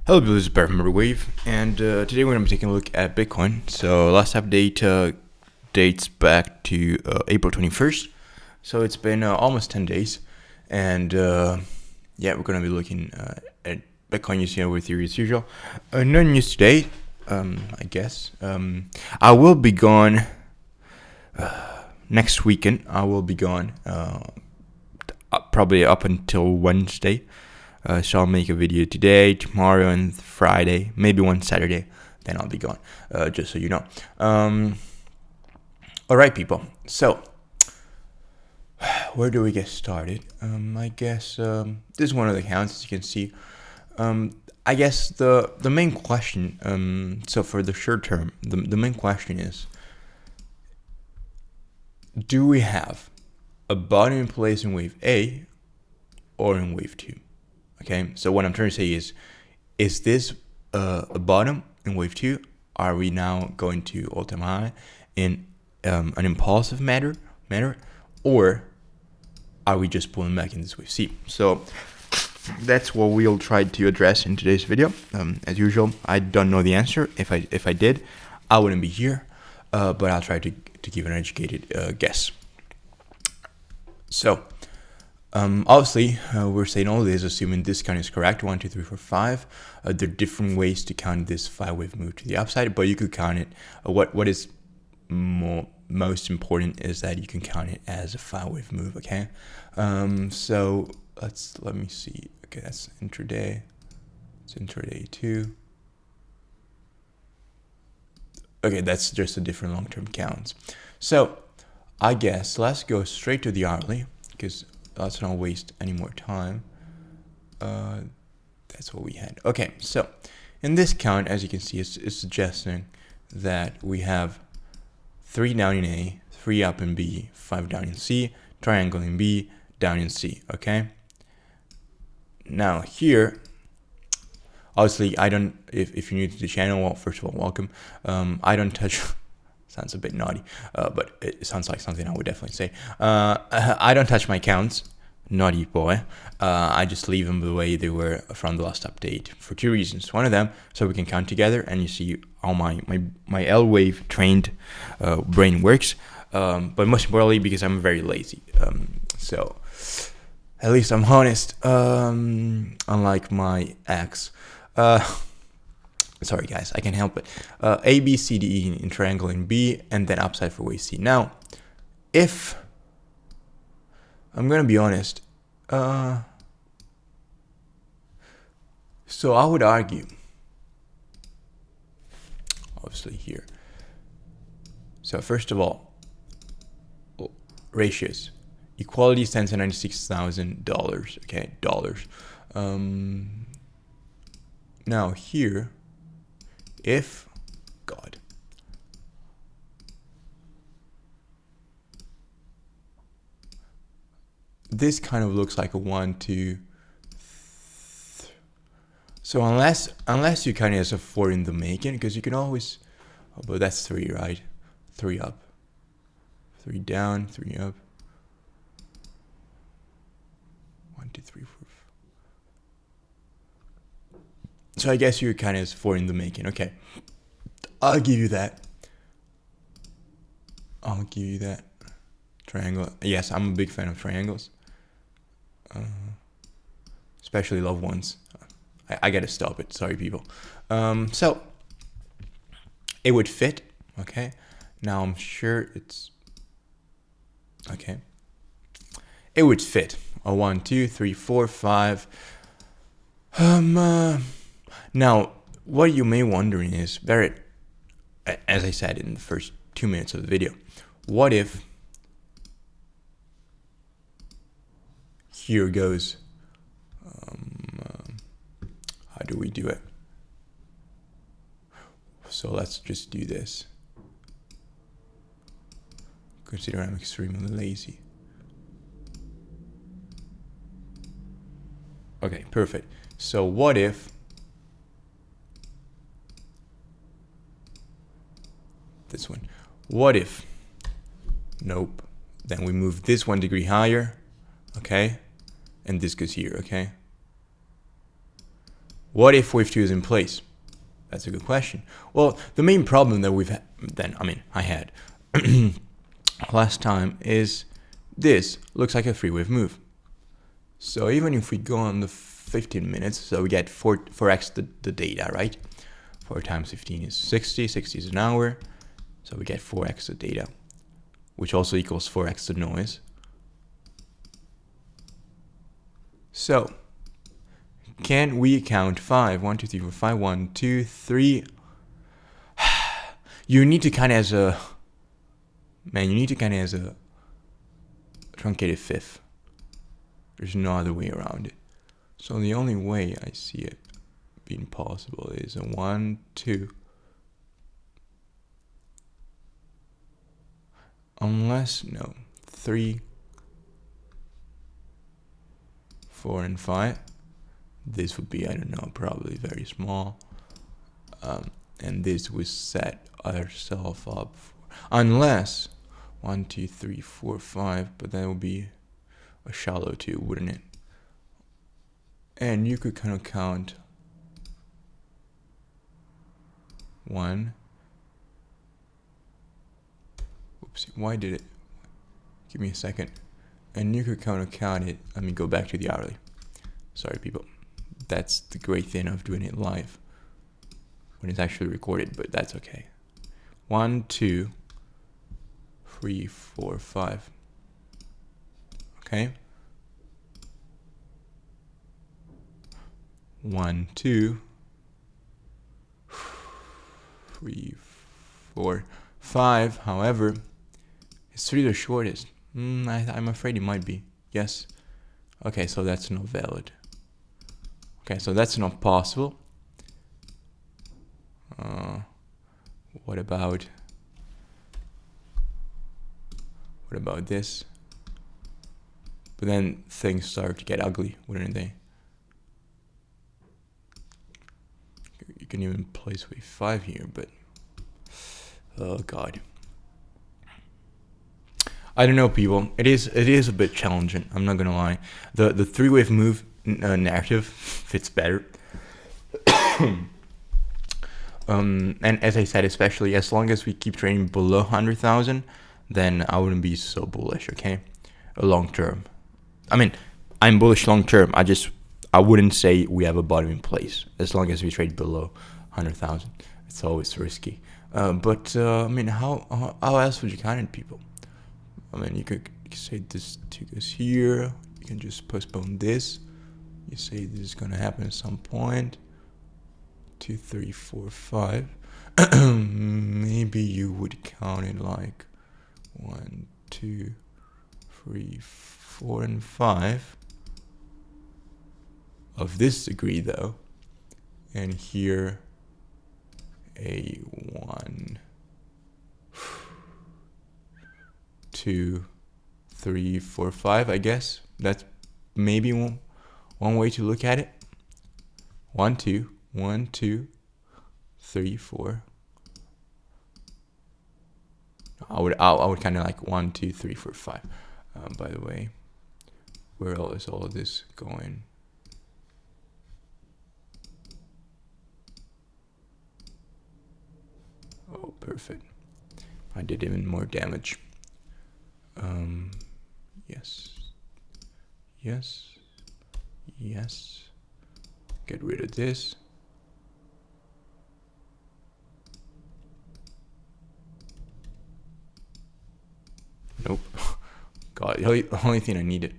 Hello, this is Barry from Elliott Wave, and today we're going to be taking a look at Bitcoin. So last update dates back to April 21st, so it's been almost 10 days, and yeah, we're going to be looking at Bitcoin using Elliott Wave Theory as usual. No news today, I guess. I will be gone next weekend. I will be gone probably up until Wednesday. So I'll make a video today, tomorrow, and Friday, maybe one Saturday. Then I'll be gone, just so you know. All right, people. So where do we get started? I guess this is one of the accounts, as you can see. I guess the main question. So for the short term, the main question is: do we have a bottom in place in wave A or in wave 2? Okay, so what I'm trying to say is this a bottom in wave 2? Are we now going to all-time high in an impulsive manner, or are we just pulling back in this wave C? So that's what we'll try to address in today's video. As usual, I don't know the answer. If I did, I wouldn't be here, but I'll try to give an educated guess. So obviously, we're saying all this assuming this count is correct. 1, 2, 3, 4, 5. There are different ways to count this 5-wave move to the upside, but you could count it. What is most important is that you can count it as a 5-wave move. Okay. So let me see. Okay, that's intraday. It's intraday 2. Okay, that's just a different long-term counts. So I guess let's go straight to the hourly, because let's not waste any more time. That's what we had. Okay, so in this count, as you can see, it's suggesting that we have 3 down in A, 3 up in B, 5 down in C, triangle in B, down in C. Okay. Now here, obviously, I don't. If you're new to the channel, well, first of all, welcome. I don't touch. Sounds a bit naughty, but it sounds like something I would definitely say. I don't touch my counts, naughty boy. I just leave them the way they were from the last update for 2 reasons. One of them, so we can count together and you see how my Elliott Wave trained brain works. But most importantly, because I'm very lazy. So at least I'm honest, unlike my ex. Sorry guys, I can't help it. A, B, C, D, E in triangle in B, and then upside for wave C. Now, if I'm gonna be honest, so I would argue, obviously here. So first of all, ratios. Equality stands at $96,000. Okay, dollars. Now here, if God, this kind of looks like a 1, 2. So unless you count it as a 4 in the making, because you can always, oh, but that's 3, right? 3 up, 3 down, 3 up. 1, 2, 3, 4. So I guess you count it as 4 in the making. Okay, I'll give you that. Triangle. Yes, I'm a big fan of triangles, especially loved ones. I gotta stop it. Sorry, people. So it would fit. Okay. Now I'm sure it's okay. It would fit a 1, 2, 3, 4, 5. Now, what you may wondering is, Barrett, as I said in the first 2 minutes of the video, what if here goes, how do we do it? So let's just do this. Consider I'm extremely lazy. Okay, perfect. So what if this one? What if? Nope. Then we move this 1 degree higher, okay? And this goes here, okay? what if wave 2 is in place? That's a good question. Well, the main problem that we've I had last time is this looks like a 3-wave move. So even if we go on the 15 minutes, so we get 4x the data, right? 4 times 15 is 60, 60 is an hour. So we get 4x the data, which also equals 4x the noise. So can we count 5? 1, 2, 3, 4, 5, 1, 2, 3. You need to count as a truncated fifth. There's no other way around it. So the only way I see it being possible is a 1, 2. Unless, no, 3, 4, and 5. This would be, I don't know, probably very small. And this would set ourselves up for, unless 1, 2, 3, 4, 5, but that would be a shallow 2, wouldn't it? And you could kind of count 1. Oopsie, why did it? Give me a second. And you could kind of count it. Let me go back to the hourly. Sorry, people. That's the great thing of doing it live when it's actually recorded, but that's okay. 1, 2, 3, 4, 5. Okay. 1, 2, 3, 4, 5. However, is 3 the shortest? I'm afraid it might be. Yes. Okay, so that's not valid. Okay, so that's not possible. What about this? But then things start to get ugly, wouldn't they? You can even place wave 5 here, but oh god. I don't know, people. It is a bit challenging. I'm not gonna lie. The 3-wave move narrative fits better. And as I said, especially as long as we keep trading below 100,000, then I wouldn't be so bullish. Okay, long term. I mean, I'm bullish long term. I wouldn't say we have a bottom in place as long as we trade below 100,000. It's always risky. But I mean, how else would you count it, people? I mean, you could say this 2 goes here. You can just postpone this. You say this is gonna happen at some point. 2, 3, 4, 5. Maybe you would count it like 1, 2, 3, 4, and 5 of this degree, though, and here a 1, 2, 3, 4, 5. I guess that's maybe one way to look at it. 1, 2, 1, 2, 3, 4. I would kind of like 1, 2, 3, 4, 5. By the way, where is all of this going? Oh, perfect. I did even more damage. Yes. Yes. Yes. Get rid of this. Nope. God, the only thing I needed.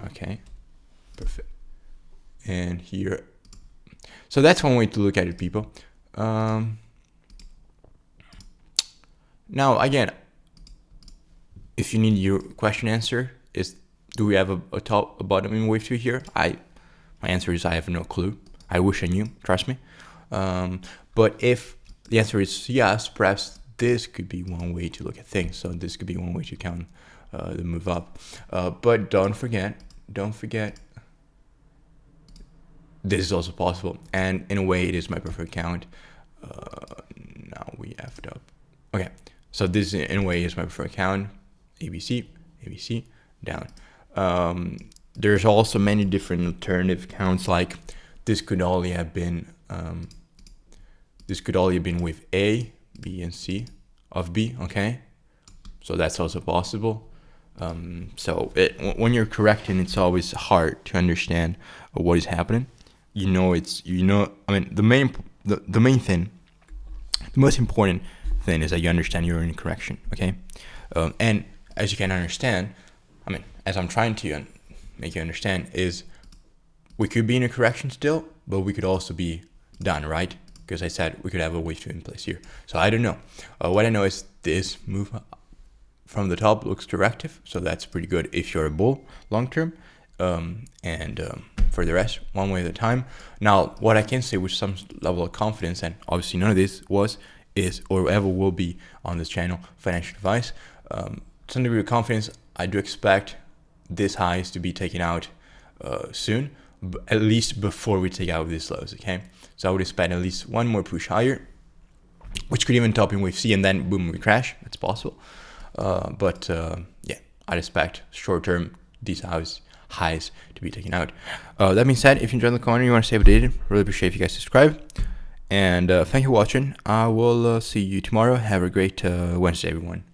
Okay. Perfect. And here. So that's one way to look at it, people. Now, again, if you need your question answer, do we have a top, a bottom in wave 2 here? My answer is I have no clue. I wish I knew, trust me. But if the answer is yes, perhaps this could be one way to look at things. So this could be one way to count the move up. But don't forget, this is also possible. And in a way, it is my preferred count. Now we effed up. Okay, so this in a way is my preferred count. ABC, ABC, down. there's also many different alternative counts, like this could only have been with A, B, and C of B. Okay, so that's also possible. So when you're correcting, it's always hard to understand what is happening. I mean, the main thing, the most important thing is that you understand you're in correction. Okay, and as you can understand, I mean, as I'm trying to make you understand, is we could be in a correction still, but we could also be done, right? Because I said we could have a wave 2 in place here. So I don't know. What I know is this move from the top looks corrective, so that's pretty good if you're a bull long term. For the rest, one way at a time. Now, what I can say with some level of confidence, and obviously none of this is or ever will be on this channel financial advice. Some degree of confidence, I do expect this highs to be taken out soon, at least before we take out these lows. Okay, so I would expect at least one more push higher, which could even top in wave C, and then boom, we crash. That's possible. Yeah, I'd expect short term these highs to be taken out. That being said, if you enjoyed the content, you want to stay updated, really appreciate if you guys subscribe. And thank you for watching. I will see you tomorrow. Have a great Wednesday, everyone.